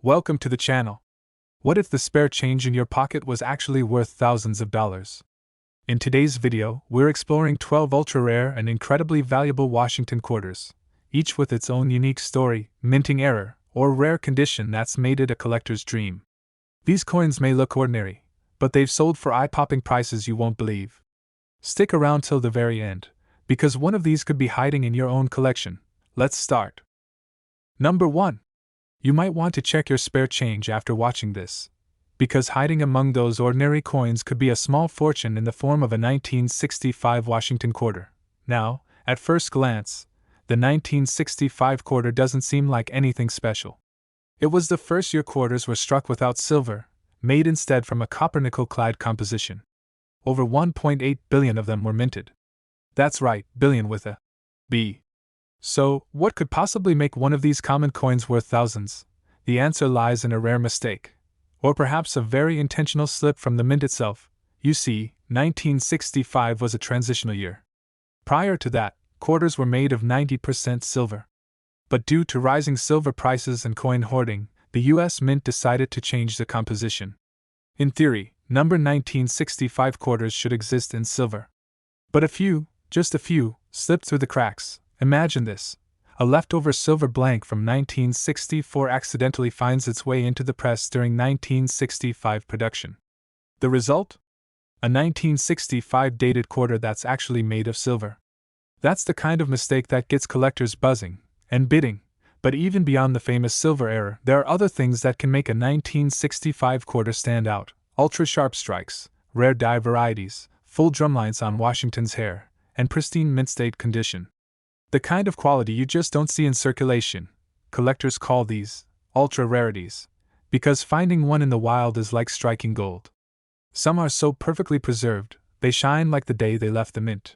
Welcome to the channel. What if the spare change in your pocket was actually worth thousands of dollars? In today's video, we're exploring 12 ultra-rare and incredibly valuable Washington quarters, each with its own unique story, minting error, or rare condition that's made it a collector's dream. These coins may look ordinary, but they've sold for eye-popping prices you won't believe. Stick around till the very end, because one of these could be hiding in your own collection. Let's start. Number 1. You might want to check your spare change after watching this, because hiding among those ordinary coins could be a small fortune in the form of a 1965 Washington quarter. Now, at first glance, the 1965 quarter doesn't seem like anything special. It was the first year quarters were struck without silver, made instead from a copper-nickel-clad composition. Over 1.8 billion of them were minted. That's right, billion with a B. So, what could possibly make one of these common coins worth thousands? The answer lies in a rare mistake, or perhaps a very intentional slip from the mint itself. You see, 1965 was a transitional year. Prior to that, quarters were made of 90% silver. But due to rising silver prices and coin hoarding, the US Mint decided to change the composition. In theory, number 1965 quarters should exist in silver. But a few, just a few, slipped through the cracks. Imagine this. A leftover silver blank from 1964 accidentally finds its way into the press during 1965 production. The result? A 1965 dated quarter that's actually made of silver. That's the kind of mistake that gets collectors buzzing and bidding. But even beyond the famous silver error, there are other things that can make a 1965 quarter stand out. Ultra-sharp strikes, rare die varieties, full drumlines on Washington's hair, and pristine mint-state condition. The kind of quality you just don't see in circulation. Collectors call these ultra-rarities, because finding one in the wild is like striking gold. Some are so perfectly preserved, they shine like the day they left the mint.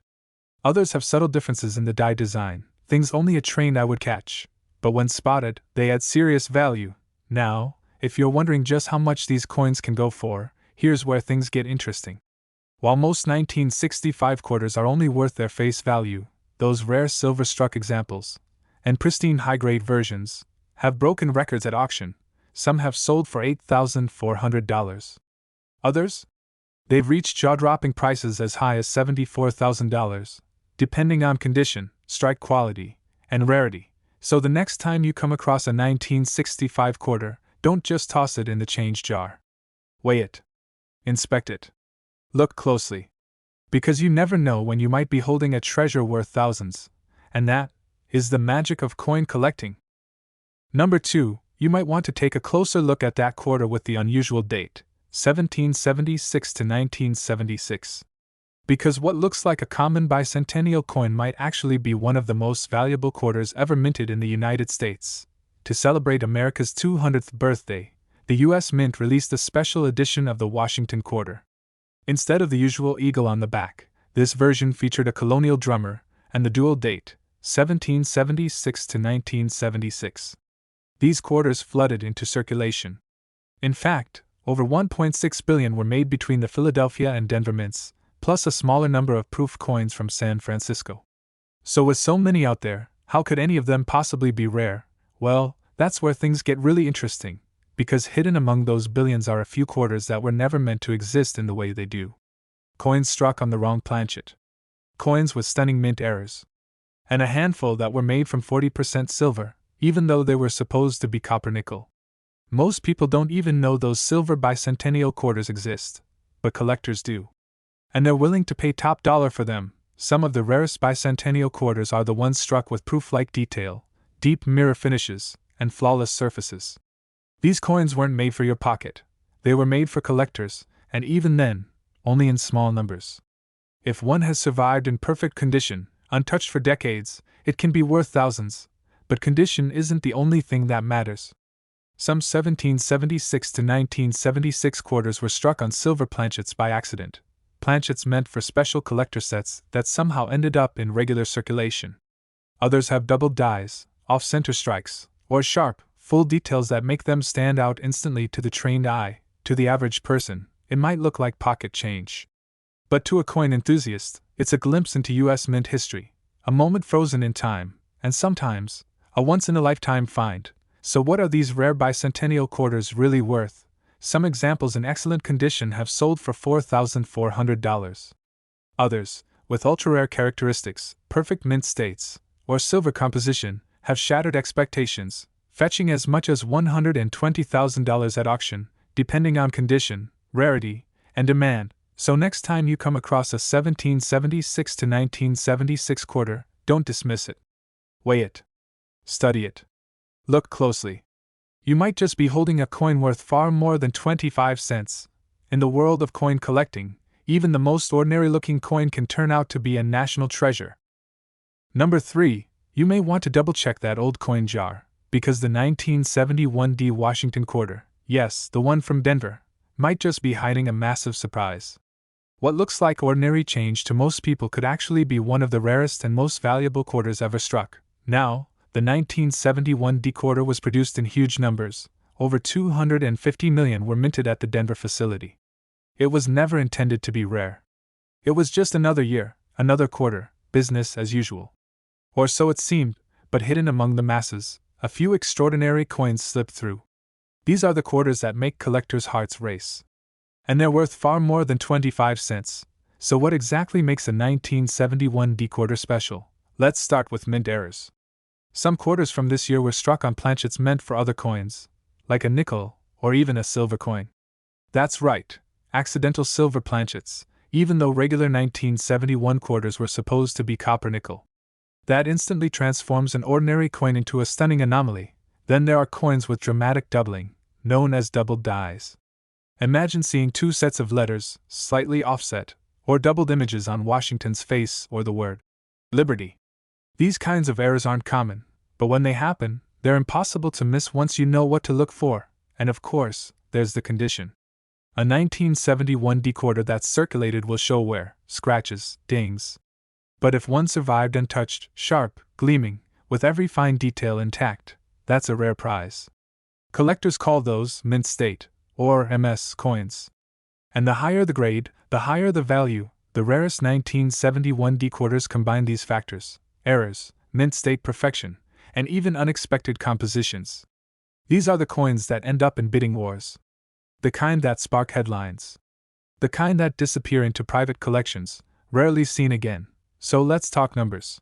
Others have subtle differences in the die design, things only a trained eye would catch, but when spotted, they add serious value. Now, if you're wondering just how much these coins can go for, here's where things get interesting. While most 1965 quarters are only worth their face value, those rare silver-struck examples, and pristine high-grade versions, have broken records at auction. Some have sold for $8,400. Others? They've reached jaw-dropping prices as high as $74,000, depending on condition, strike quality, and rarity. So the next time you come across a 1965 quarter, don't just toss it in the change jar. Weigh it. Inspect it. Look closely. Because you never know when you might be holding a treasure worth thousands, and that is the magic of coin collecting. Number 2, you might want to take a closer look at that quarter with the unusual date, 1776 to 1976. Because what looks like a common bicentennial coin might actually be one of the most valuable quarters ever minted in the United States. To celebrate America's 200th birthday, the US Mint released a special edition of the Washington quarter. Instead of the usual eagle on the back, this version featured a colonial drummer and the dual date, 1776 to 1976. These quarters flooded into circulation. In fact, over 1.6 billion were made between the Philadelphia and Denver mints, plus a smaller number of proof coins from San Francisco. So with so many out there, how could any of them possibly be rare? Well, that's where things get really interesting, because hidden among those billions are a few quarters that were never meant to exist in the way they do. Coins struck on the wrong planchet. Coins with stunning mint errors. And a handful that were made from 40% silver, even though they were supposed to be copper-nickel. Most people don't even know those silver bicentennial quarters exist, but collectors do. And they're willing to pay top dollar for them. Some of the rarest bicentennial quarters are the ones struck with proof-like detail, deep mirror finishes, and flawless surfaces. These coins weren't made for your pocket. They were made for collectors, and even then, only in small numbers. If one has survived in perfect condition, untouched for decades, it can be worth thousands. But condition isn't the only thing that matters. Some 1776 to 1976 quarters were struck on silver planchets by accident. Planchets meant for special collector sets that somehow ended up in regular circulation. Others have doubled dies, off-center strikes, or sharp, full details that make them stand out instantly to the trained eye. To the average person, it might look like pocket change. But to a coin enthusiast, it's a glimpse into US Mint history, a moment frozen in time, and sometimes, a once-in-a-lifetime find. So what are these rare bicentennial quarters really worth? Some examples in excellent condition have sold for $4,400. Others, with ultra-rare characteristics, perfect mint states, or silver composition, have shattered expectations, fetching as much as $120,000 at auction, depending on condition, rarity, and demand. So next time you come across a 1776 to 1976 quarter, don't dismiss it. Weigh it. Study it. Look closely. You might just be holding a coin worth far more than 25 cents. In the world of coin collecting, even the most ordinary-looking coin can turn out to be a national treasure. Number 3. You may want to double-check that old coin jar, because the 1971 D Washington quarter, yes, the one from Denver, might just be hiding a massive surprise. What looks like ordinary change to most people could actually be one of the rarest and most valuable quarters ever struck. Now, the 1971 D quarter was produced in huge numbers. Over 250 million were minted at the Denver facility. It was never intended to be rare. It was just another year, another quarter, business as usual. Or so it seemed, but hidden among the masses, a few extraordinary coins slipped through. These are the quarters that make collectors' hearts race. And they're worth far more than 25 cents. So what exactly makes a 1971 D quarter special? Let's start with mint errors. Some quarters from this year were struck on planchets meant for other coins, like a nickel or even a silver coin. That's right, accidental silver planchets, even though regular 1971 quarters were supposed to be copper nickel. That instantly transforms an ordinary coin into a stunning anomaly. Then there are coins with dramatic doubling, known as doubled dies. Imagine seeing two sets of letters, slightly offset, or doubled images on Washington's face or the word Liberty. These kinds of errors aren't common, but when they happen, they're impossible to miss once you know what to look for, and of course, there's the condition. A 1971 D quarter that's circulated will show wear, scratches, dings. But if one survived untouched, sharp, gleaming, with every fine detail intact, that's a rare prize. Collectors call those mint state, or MS, coins. And the higher the grade, the higher the value. The rarest 1971 D quarters combine these factors: errors, mint state perfection, and even unexpected compositions. These are the coins that end up in bidding wars. The kind that spark headlines. The kind that disappear into private collections, rarely seen again. So let's talk numbers.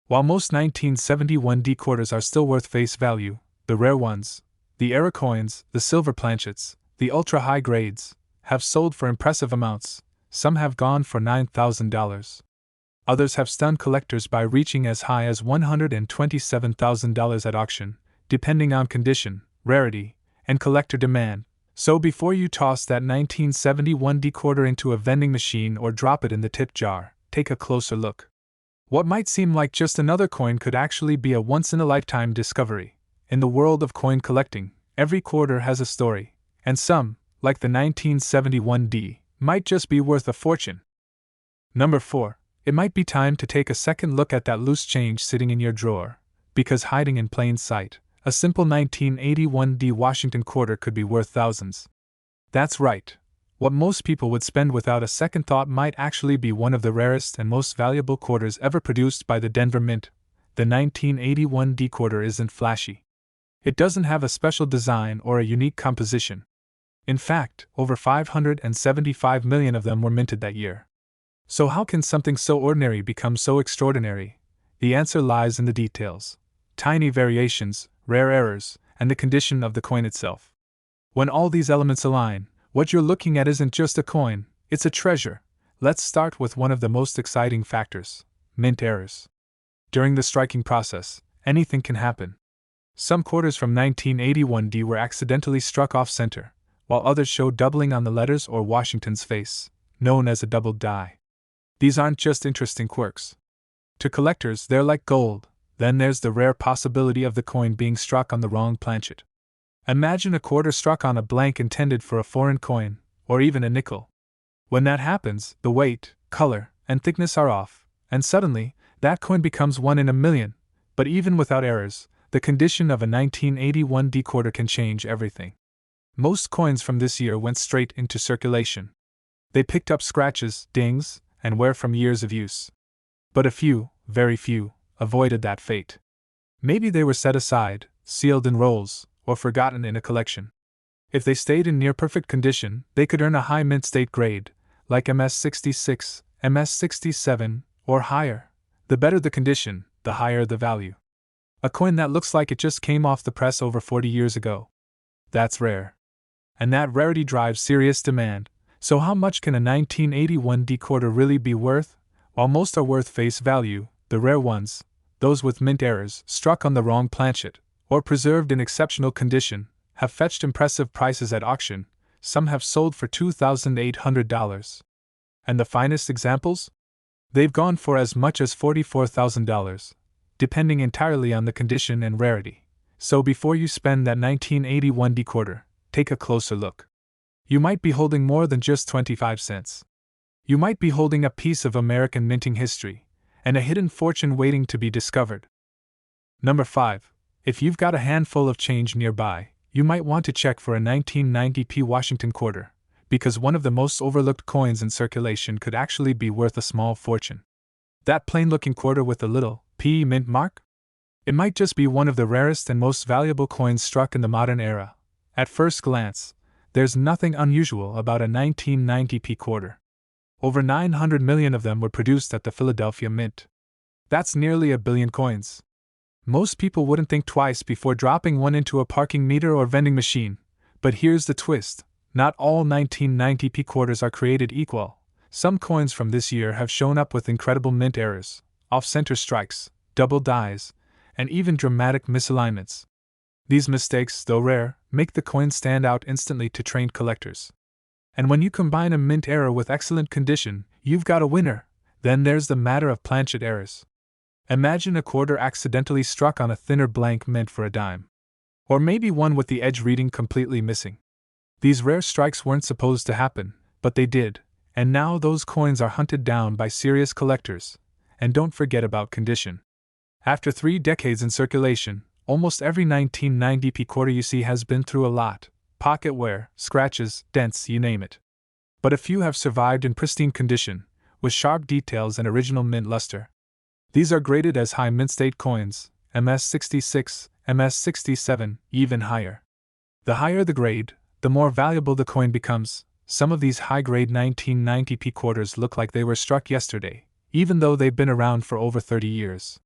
While most 1971 D quarters are still worth face value, the rare ones, the error coins, the silver planchets, the ultra-high grades, have sold for impressive amounts. Some have gone for $9,000. Others have stunned collectors by reaching as high as $127,000 at auction, depending on condition, rarity, and collector demand. So before you toss that 1971 D quarter into a vending machine or drop it in the tip jar, take a closer look. What might seem like just another coin could actually be a once-in-a-lifetime discovery. In the world of coin collecting, every quarter has a story, and some, like the 1971 D, might just be worth a fortune. Number 4. It might be time to take a second look at that loose change sitting in your drawer, because hiding in plain sight, a simple 1981 D Washington quarter could be worth thousands. That's right. What most people would spend without a second thought might actually be one of the rarest and most valuable quarters ever produced by the Denver Mint. The 1981 D quarter isn't flashy. It doesn't have a special design or a unique composition. In fact, over 575 million of them were minted that year. So how can something so ordinary become so extraordinary? The answer lies in the details. Tiny variations, rare errors, and the condition of the coin itself. When all these elements align, what you're looking at isn't just a coin, it's a treasure. Let's start with one of the most exciting factors: mint errors. During the striking process, anything can happen. Some quarters from 1981 D were accidentally struck off-center, while others showed doubling on the letters or Washington's face, known as a doubled die. These aren't just interesting quirks. To collectors, they're like gold. Then there's the rare possibility of the coin being struck on the wrong planchet. Imagine a quarter struck on a blank intended for a foreign coin, or even a nickel. When that happens, the weight, color, and thickness are off, and suddenly, that coin becomes one in a million. But even without errors, the condition of a 1981 D quarter can change everything. Most coins from this year went straight into circulation. They picked up scratches, dings, and wear from years of use. But a few, very few, avoided that fate. Maybe they were set aside, sealed in rolls, or forgotten in a collection. If they stayed in near-perfect condition, they could earn a high mint state grade, like MS66, MS67, or higher. The better the condition, the higher the value. A coin that looks like it just came off the press over 40 years ago. That's rare. And that rarity drives serious demand. So how much can a 1981 D quarter really be worth? While most are worth face value, the rare ones, those with mint errors, struck on the wrong planchet, or preserved in exceptional condition, have fetched impressive prices at auction. Some have sold for $2,800. And the finest examples? They've gone for as much as $44,000, depending entirely on the condition and rarity. So before you spend that 1981 D quarter, take a closer look. You might be holding more than just 25 cents. You might be holding a piece of American minting history, and a hidden fortune waiting to be discovered. Number 5. If you've got a handful of change nearby, you might want to check for a 1990p Washington quarter, because one of the most overlooked coins in circulation could actually be worth a small fortune. That plain-looking quarter with the little P mint mark? It might just be one of the rarest and most valuable coins struck in the modern era. At first glance, there's nothing unusual about a 1990p quarter. Over 900 million of them were produced at the Philadelphia Mint. That's nearly a billion coins. Most people wouldn't think twice before dropping one into a parking meter or vending machine. But here's the twist. Not all 1990p quarters are created equal. Some coins from this year have shown up with incredible mint errors, off-center strikes, double dies, and even dramatic misalignments. These mistakes, though rare, make the coin stand out instantly to trained collectors. And when you combine a mint error with excellent condition, you've got a winner. Then there's the matter of planchet errors. Imagine a quarter accidentally struck on a thinner blank mint for a dime. Or maybe one with the edge reading completely missing. These rare strikes weren't supposed to happen, but they did, and now those coins are hunted down by serious collectors. And don't forget about condition. After 3 decades in circulation, almost every 1990p quarter you see has been through a lot: pocket wear, scratches, dents, you name it. But a few have survived in pristine condition, with sharp details and original mint luster. These are graded as high mint state coins, MS66, MS67, even higher. The higher the grade, the more valuable the coin becomes. Some of these high-grade 1990p quarters look like they were struck yesterday, even though they've been around for over 30 years.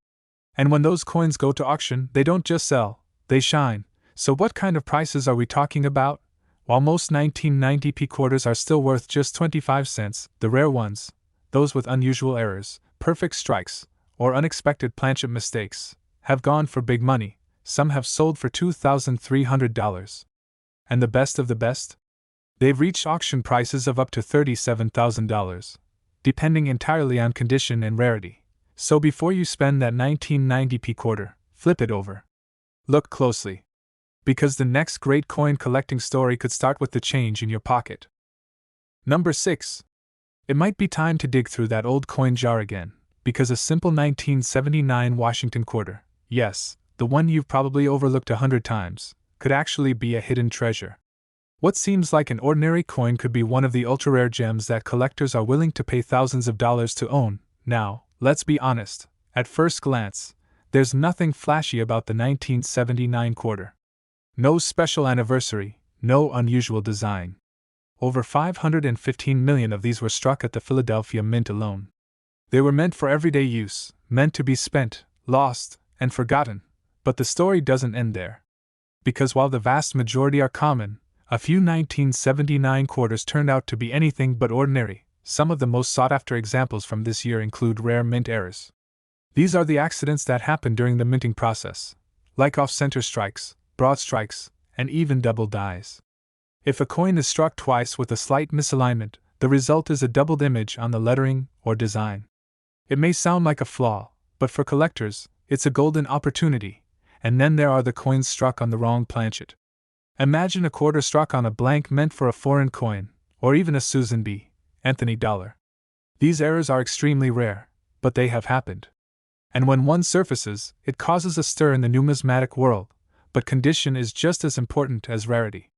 And when those coins go to auction, they don't just sell, they shine. So what kind of prices are we talking about? While most 1990p quarters are still worth just 25 cents, the rare ones, those with unusual errors, perfect strikes, or unexpected planchet mistakes, have gone for big money. Some have sold for $2,300. And the best of the best? They've reached auction prices of up to $37,000, depending entirely on condition and rarity. So before you spend that 1990p quarter, flip it over. Look closely. Because the next great coin collecting story could start with the change in your pocket. Number 6. It might be time to dig through that old coin jar again, because a simple 1979 Washington quarter, yes, the one you've probably overlooked 100 times, could actually be a hidden treasure. What seems like an ordinary coin could be one of the ultra-rare gems that collectors are willing to pay thousands of dollars to own. Now, let's be honest, at first glance, there's nothing flashy about the 1979 quarter. No special anniversary, no unusual design. Over 515 million of these were struck at the Philadelphia Mint alone. They were meant for everyday use, meant to be spent, lost, and forgotten. But the story doesn't end there. Because while the vast majority are common, a few 1979 quarters turned out to be anything but ordinary. Some of the most sought-after examples from this year include rare mint errors. These are the accidents that happen during the minting process, like off-center strikes, broad strikes, and even double dies. If a coin is struck twice with a slight misalignment, the result is a doubled image on the lettering or design. It may sound like a flaw, but for collectors, it's a golden opportunity. And then there are the coins struck on the wrong planchet. Imagine a quarter struck on a blank meant for a foreign coin, or even a Susan B. Anthony dollar. These errors are extremely rare, but they have happened. And when one surfaces, it causes a stir in the numismatic world, but condition is just as important as rarity.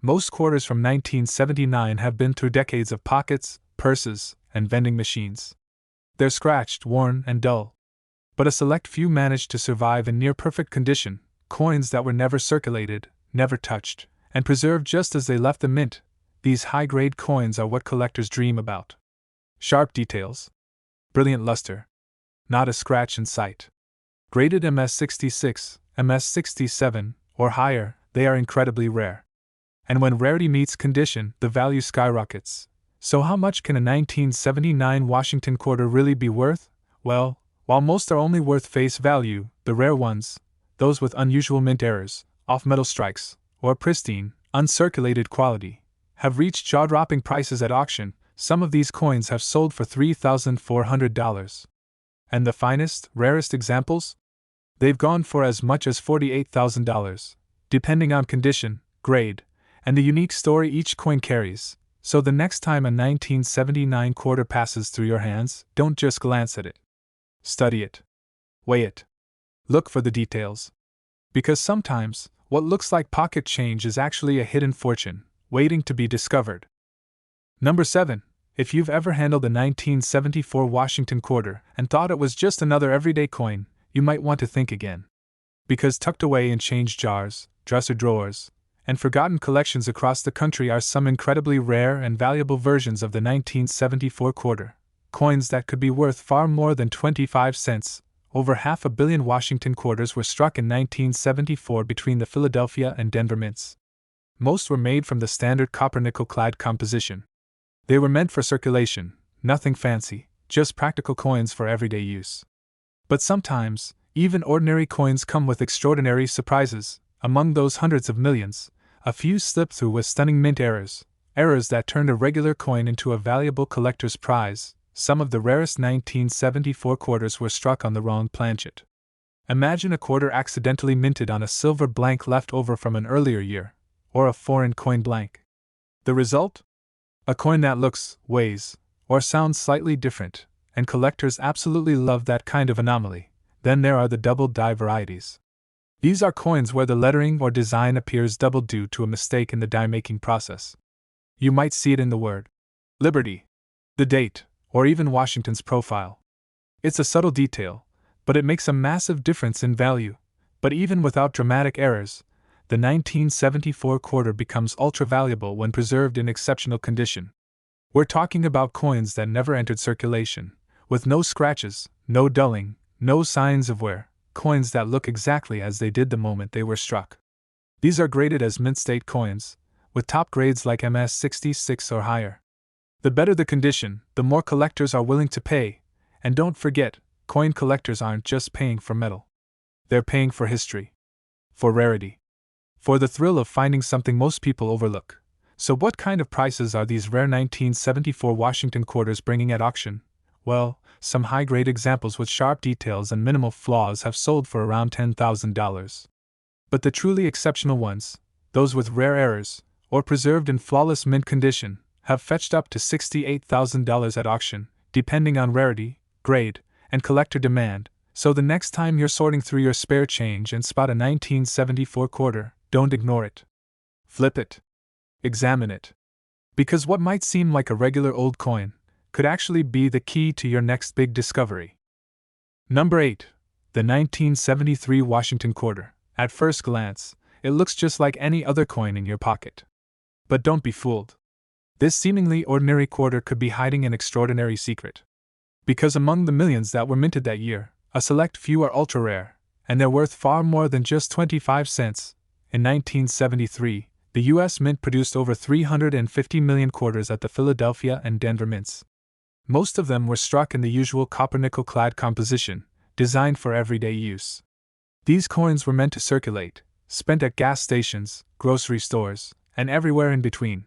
Most quarters from 1979 have been through decades of pockets, purses, and vending machines. They're scratched, worn, and dull. But a select few manage to survive in near-perfect condition, coins that were never circulated, never touched, and preserved just as they left the mint. These high-grade coins are what collectors dream about. Sharp details. Brilliant luster. Not a scratch in sight. Graded MS66, MS67, or higher, they are incredibly rare. And when rarity meets condition, the value skyrockets. So how much can a 1979 Washington quarter really be worth? Well, while most are only worth face value, the rare ones, those with unusual mint errors, off-metal strikes, or pristine, uncirculated quality, have reached jaw-dropping prices at auction. Some of these coins have sold for $3,400. And the finest, rarest examples? They've gone for as much as $48,000, depending on condition, grade, and the unique story each coin carries. So the next time a 1979 quarter passes through your hands, don't just glance at it. Study it. Weigh it. Look for the details. Because sometimes, what looks like pocket change is actually a hidden fortune, waiting to be discovered. Number 7. If you've ever handled a 1974 Washington quarter and thought it was just another everyday coin, you might want to think again. Because tucked away in change jars, dresser drawers, and forgotten collections across the country are some incredibly rare and valuable versions of the 1974 quarter, coins that could be worth far more than 25 cents. Over 500 million Washington quarters were struck in 1974 between the Philadelphia and Denver mints. Most were made from the standard copper-nickel clad composition. They were meant for circulation, nothing fancy, just practical coins for everyday use. But sometimes, even ordinary coins come with extraordinary surprises. Among those hundreds of millions, a few slipped through with stunning mint errors that turned a regular coin into a valuable collector's prize. Some of the rarest 1974 quarters were struck on the wrong planchet. Imagine a quarter accidentally minted on a silver blank left over from an earlier year, or a foreign coin blank. The result? A coin that looks, weighs, or sounds slightly different, and collectors absolutely love that kind of anomaly. Then there are the double die varieties. These are coins where the lettering or design appears double due to a mistake in the die-making process. You might see it in the word Liberty, the date, or even Washington's profile. It's a subtle detail, but it makes a massive difference in value. But even without dramatic errors, the 1974 quarter becomes ultra-valuable when preserved in exceptional condition. We're talking about coins that never entered circulation, with no scratches, no dulling, no signs of wear. Coins that look exactly as they did the moment they were struck. These are graded as mint state coins, with top grades like MS66 or higher. The better the condition, the more collectors are willing to pay, and don't forget, coin collectors aren't just paying for metal. They're paying for history, for rarity, for the thrill of finding something most people overlook. So what kind of prices are these rare 1974 Washington quarters bringing at auction? Well, some high-grade examples with sharp details and minimal flaws have sold for around $10,000. But the truly exceptional ones, those with rare errors, or preserved in flawless mint condition, have fetched up to $68,000 at auction, depending on rarity, grade, and collector demand. So the next time you're sorting through your spare change and spot a 1974 quarter, don't ignore it. Flip it. Examine it. Because what might seem like a regular old coin could actually be the key to your next big discovery. Number 8. The 1973 Washington quarter. At first glance, it looks just like any other coin in your pocket. But don't be fooled. This seemingly ordinary quarter could be hiding an extraordinary secret. Because among the millions that were minted that year, a select few are ultra-rare, and they're worth far more than just 25 cents. In 1973, the U.S. Mint produced over 350 million quarters at the Philadelphia and Denver mints. Most of them were struck in the usual copper-nickel clad composition, designed for everyday use. These coins were meant to circulate, spent at gas stations, grocery stores, and everywhere in between.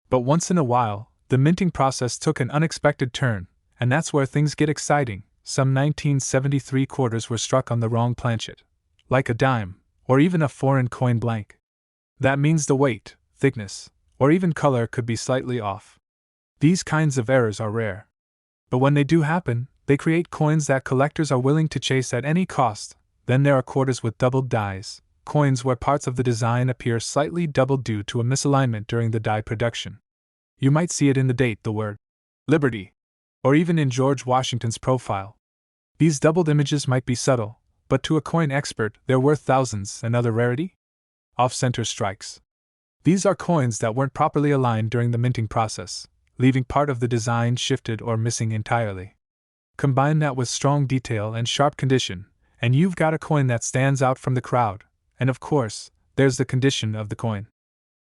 But once in a while, the minting process took an unexpected turn, and that's where things get exciting. Some 1973 quarters were struck on the wrong planchet, like a dime, or even a foreign coin blank. That means the weight, thickness, or even color could be slightly off. These kinds of errors are rare. But when they do happen, they create coins that collectors are willing to chase at any cost. Then there are quarters with doubled dies, coins where parts of the design appear slightly doubled due to a misalignment during the die production. You might see it in the date, the word Liberty, or even in George Washington's profile. These doubled images might be subtle, but to a coin expert, they're worth thousands. Another rarity? Off-center strikes. These are coins that weren't properly aligned during the minting process, leaving part of the design shifted or missing entirely. Combine that with strong detail and sharp condition, and you've got a coin that stands out from the crowd. And of course, there's the condition of the coin.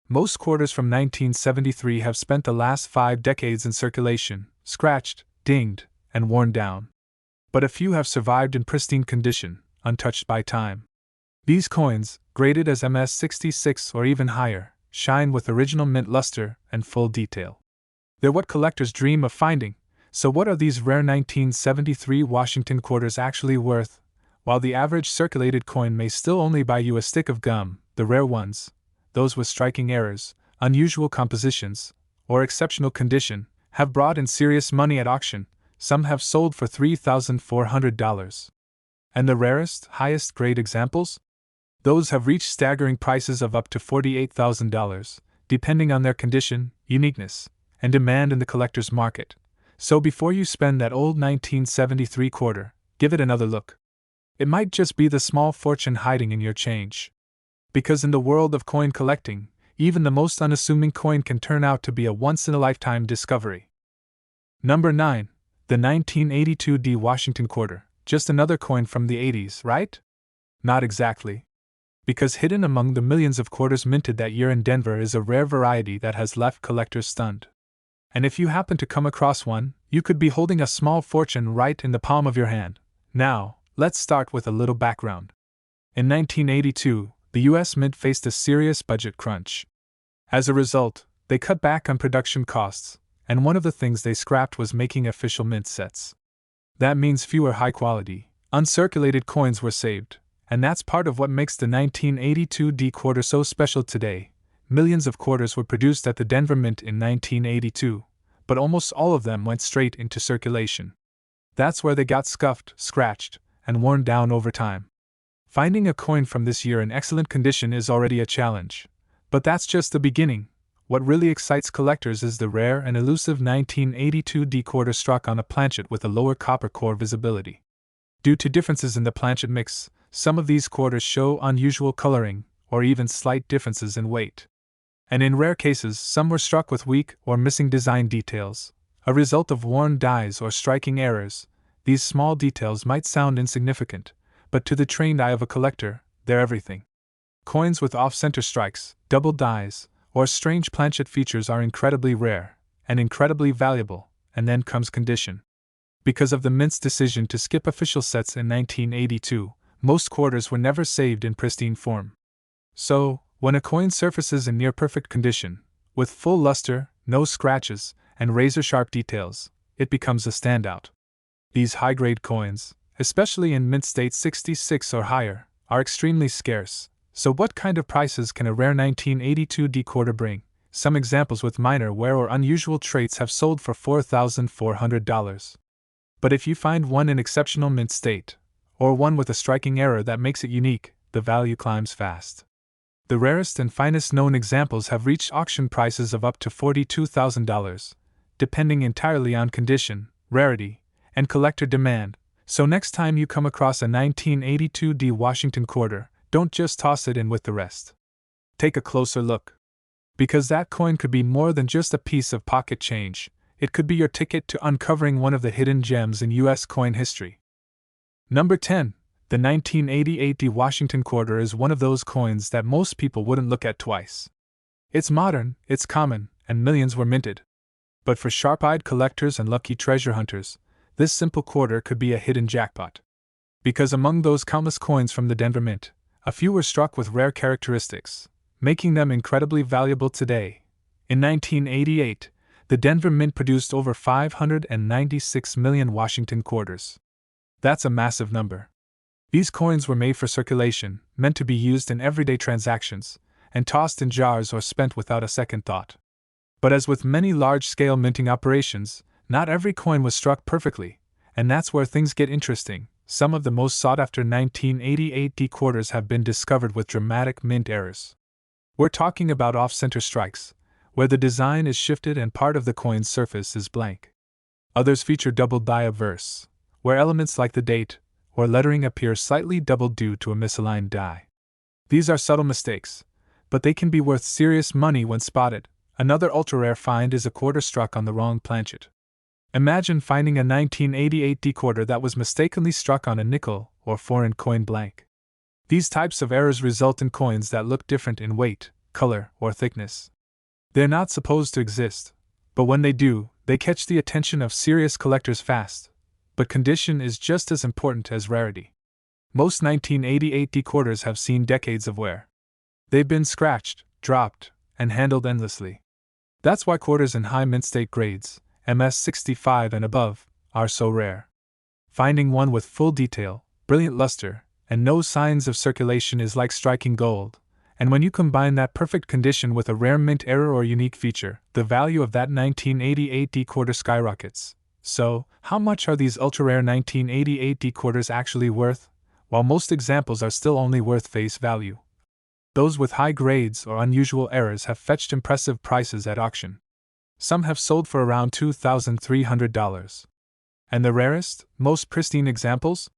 Most quarters from 1973 have spent the last 5 decades in circulation, scratched, dinged, and worn down. But a few have survived in pristine condition, untouched by time. These coins, graded as MS66 or even higher, shine with original mint luster and full detail. They're what collectors dream of finding. So what are these rare 1973 Washington quarters actually worth? While the average circulated coin may still only buy you a stick of gum, the rare ones, those with striking errors, unusual compositions, or exceptional condition, have brought in serious money at auction. Some have sold for $3,400. And the rarest, highest grade examples? Those have reached staggering prices of up to $48,000, depending on their condition, uniqueness, and demand in the collector's market. So before you spend that old 1973 quarter, give it another look. It might just be the small fortune hiding in your change. Because in the world of coin collecting, even the most unassuming coin can turn out to be a once-in-a-lifetime discovery. Number 9. The 1982 D Washington Quarter. Just another coin from the 80s, right? Not exactly. Because hidden among the millions of quarters minted that year in Denver is a rare variety that has left collectors stunned. And if you happen to come across one, you could be holding a small fortune right in the palm of your hand. Now, let's start with a little background. In 1982, the US Mint faced a serious budget crunch. As a result, they cut back on production costs, and one of the things they scrapped was making official mint sets. That means fewer high-quality, uncirculated coins were saved, and that's part of what makes the 1982 D quarter so special today. Millions of quarters were produced at the Denver Mint in 1982, but almost all of them went straight into circulation. That's where they got scuffed, scratched, and worn down over time. Finding a coin from this year in excellent condition is already a challenge. But that's just the beginning. What really excites collectors is the rare and elusive 1982 D quarter struck on a planchet with a lower copper core visibility. Due to differences in the planchet mix, some of these quarters show unusual coloring, or even slight differences in weight. And in rare cases, some were struck with weak or missing design details, a result of worn dies or striking errors. These small details might sound insignificant, but to the trained eye of a collector, they're everything. Coins with off-center strikes, double dies, or strange planchet features are incredibly rare, and incredibly valuable, and then comes condition. Because of the Mint's decision to skip official sets in 1982, most quarters were never saved in pristine form. So, when a coin surfaces in near-perfect condition, with full luster, no scratches, and razor-sharp details, it becomes a standout. These high-grade coins, especially in mint state 66 or higher, are extremely scarce. So what kind of prices can a rare 1982 D quarter bring? Some examples with minor wear or unusual traits have sold for $4,400. But if you find one in exceptional mint state, or one with a striking error that makes it unique, the value climbs fast. The rarest and finest known examples have reached auction prices of up to $42,000, depending entirely on condition, rarity, and collector demand. So next time you come across a 1982 D Washington quarter, don't just toss it in with the rest. Take a closer look. Because that coin could be more than just a piece of pocket change, it could be your ticket to uncovering one of the hidden gems in U.S. coin history. Number 10. The 1988 D Washington quarter is one of those coins that most people wouldn't look at twice. It's modern, it's common, and millions were minted. But for sharp-eyed collectors and lucky treasure hunters, this simple quarter could be a hidden jackpot. Because among those countless coins from the Denver Mint, a few were struck with rare characteristics, making them incredibly valuable today. In 1988, the Denver Mint produced over 596 million Washington quarters. That's a massive number. These coins were made for circulation, meant to be used in everyday transactions, and tossed in jars or spent without a second thought. But as with many large-scale minting operations, not every coin was struck perfectly, and that's where things get interesting. Some of the most sought-after 1988 D quarters have been discovered with dramatic mint errors. We're talking about off-center strikes, where the design is shifted and part of the coin's surface is blank. Others feature double die obverse, where elements like the date, or lettering appear slightly doubled due to a misaligned die. These are subtle mistakes, but they can be worth serious money when spotted. Another ultra-rare find is a quarter struck on the wrong planchet. Imagine finding a 1988 D quarter that was mistakenly struck on a nickel or foreign coin blank. These types of errors result in coins that look different in weight, color, or thickness. They're not supposed to exist, but when they do, they catch the attention of serious collectors fast. But condition is just as important as rarity. Most 1988 D quarters have seen decades of wear. They've been scratched, dropped, and handled endlessly. That's why quarters in high mint state grades, MS65 and above, are so rare. Finding one with full detail, brilliant luster, and no signs of circulation is like striking gold, and when you combine that perfect condition with a rare mint error or unique feature, the value of that 1988 D quarter skyrockets. So, how much are these ultra-rare 1988 D quarters actually worth? While most examples are still only worth face value, those with high grades or unusual errors have fetched impressive prices at auction. Some have sold for around $2,300. And the rarest, most pristine examples?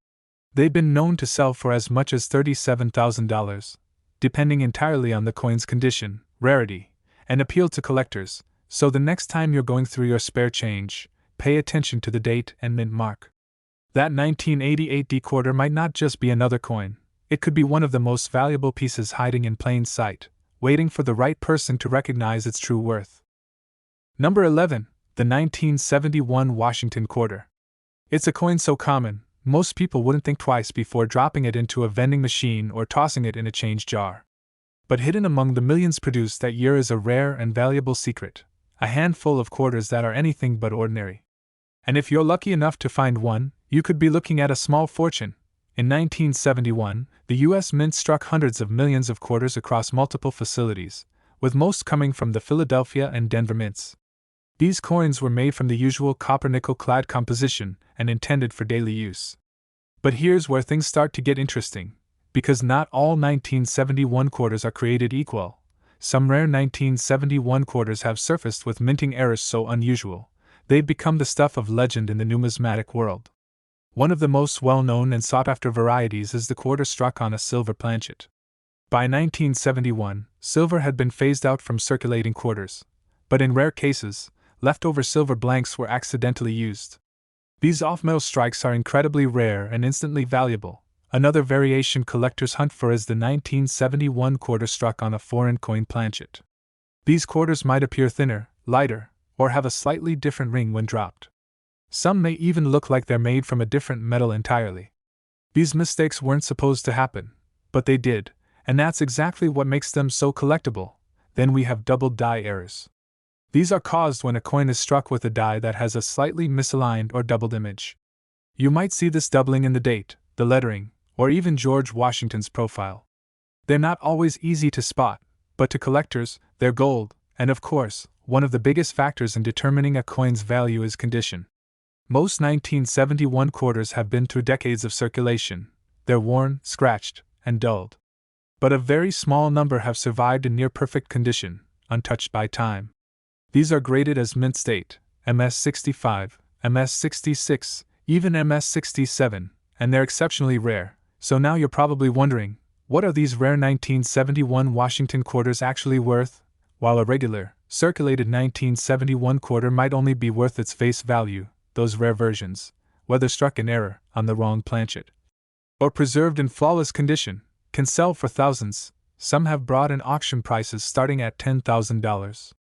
They've been known to sell for as much as $37,000, depending entirely on the coin's condition, rarity, and appeal to collectors. So the next time you're going through your spare change, pay attention to the date and mint mark. That 1988 D quarter might not just be another coin, it could be one of the most valuable pieces hiding in plain sight, waiting for the right person to recognize its true worth. Number 11. The 1971 Washington Quarter. It's a coin so common, most people wouldn't think twice before dropping it into a vending machine or tossing it in a change jar. But hidden among the millions produced that year is a rare and valuable secret, a handful of quarters that are anything but ordinary. And if you're lucky enough to find one, you could be looking at a small fortune. In 1971, the U.S. Mint struck hundreds of millions of quarters across multiple facilities, with most coming from the Philadelphia and Denver mints. These coins were made from the usual copper-nickel clad composition and intended for daily use. But here's where things start to get interesting, because not all 1971 quarters are created equal. Some rare 1971 quarters have surfaced with minting errors so unusual, they've become the stuff of legend in the numismatic world. One of the most well-known and sought-after varieties is the quarter struck on a silver planchet. By 1971, silver had been phased out from circulating quarters, but in rare cases, leftover silver blanks were accidentally used. These off-metal strikes are incredibly rare and instantly valuable. Another variation collectors hunt for is the 1971 quarter struck on a foreign coin planchet. These quarters might appear thinner, lighter, or have a slightly different ring when dropped. Some may even look like they're made from a different metal entirely. These mistakes weren't supposed to happen, but they did, and that's exactly what makes them so collectible. Then we have double die errors. These are caused when a coin is struck with a die that has a slightly misaligned or doubled image. You might see this doubling in the date, the lettering, or even George Washington's profile. They're not always easy to spot, but to collectors, they're gold, and of course, one of the biggest factors in determining a coin's value is condition. Most 1971 quarters have been through decades of circulation. They're worn, scratched, and dulled. But a very small number have survived in near-perfect condition, untouched by time. These are graded as mint state, MS65, MS66, even MS67, and they're exceptionally rare. So now you're probably wondering, what are these rare 1971 Washington quarters actually worth? While a regular, circulated 1971 quarter might only be worth its face value, those rare versions, whether struck in error, on the wrong planchet, or preserved in flawless condition, can sell for thousands. Some have brought in auction prices starting at $10,000.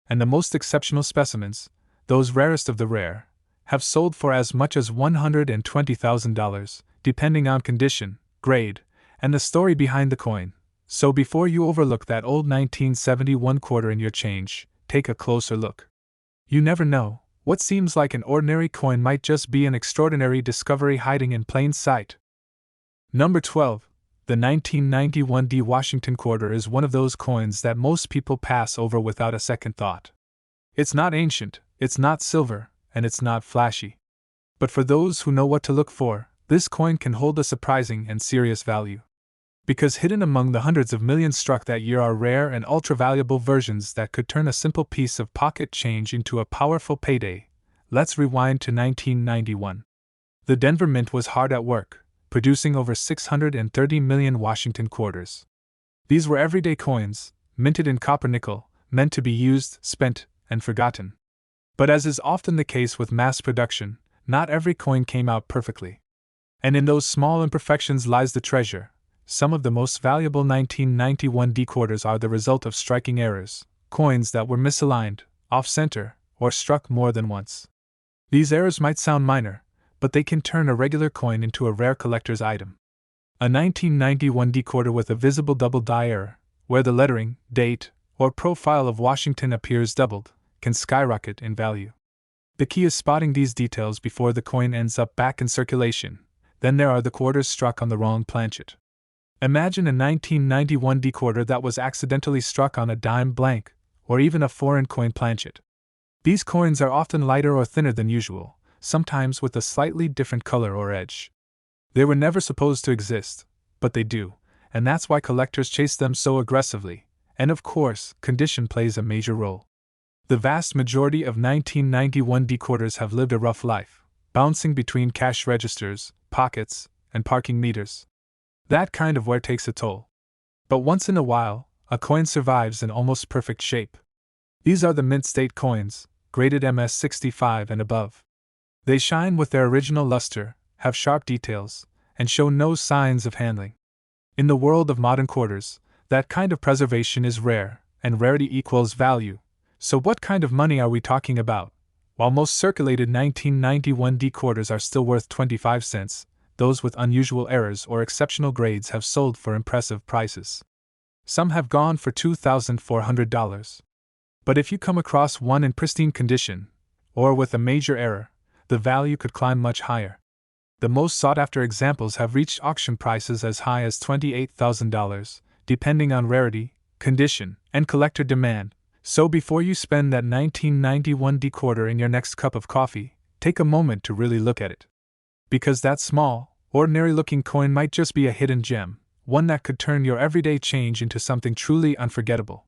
And the most exceptional specimens, those rarest of the rare, have sold for as much as $120,000, depending on condition, grade, and the story behind the coin. So before you overlook that old 1971 quarter in your change, take a closer look. You never know, what seems like an ordinary coin might just be an extraordinary discovery hiding in plain sight. Number 12. The 1991 D Washington quarter is one of those coins that most people pass over without a second thought. It's not ancient, it's not silver, and it's not flashy. But for those who know what to look for, this coin can hold a surprising and serious value. Because hidden among the hundreds of millions struck that year are rare and ultra-valuable versions that could turn a simple piece of pocket change into a powerful payday. Let's rewind to 1991. The Denver Mint was hard at work, producing over 630 million Washington quarters. These were everyday coins, minted in copper nickel, meant to be used, spent, and forgotten. But as is often the case with mass production, not every coin came out perfectly. And in those small imperfections lies the treasure. Some of the most valuable 1991 D quarters are the result of striking errors, coins that were misaligned, off-center, or struck more than once. These errors might sound minor, but they can turn a regular coin into a rare collector's item. A 1991 D quarter with a visible double die error, where the lettering, date, or profile of Washington appears doubled, can skyrocket in value. The key is spotting these details before the coin ends up back in circulation. Then there are the quarters struck on the wrong planchet. Imagine a 1991 D quarter that was accidentally struck on a dime blank, or even a foreign coin planchet. These coins are often lighter or thinner than usual, sometimes with a slightly different color or edge. They were never supposed to exist, but they do, and that's why collectors chase them so aggressively, and of course, condition plays a major role. The vast majority of 1991 D quarters have lived a rough life, bouncing between cash registers, pockets, and parking meters. That kind of wear takes a toll. But once in a while, a coin survives in almost perfect shape. These are the mint state coins, graded MS65 and above. They shine with their original luster, have sharp details, and show no signs of handling. In the world of modern quarters, that kind of preservation is rare, and rarity equals value. So what kind of money are we talking about? While most circulated 1991 D quarters are still worth 25 cents, those with unusual errors or exceptional grades have sold for impressive prices. Some have gone for $2,400. But if you come across one in pristine condition, or with a major error, the value could climb much higher. The most sought-after examples have reached auction prices as high as $28,000, depending on rarity, condition, and collector demand. So before you spend that 1991 D quarter in your next cup of coffee, take a moment to really look at it. Because that small, ordinary-looking coin might just be a hidden gem, one that could turn your everyday change into something truly unforgettable.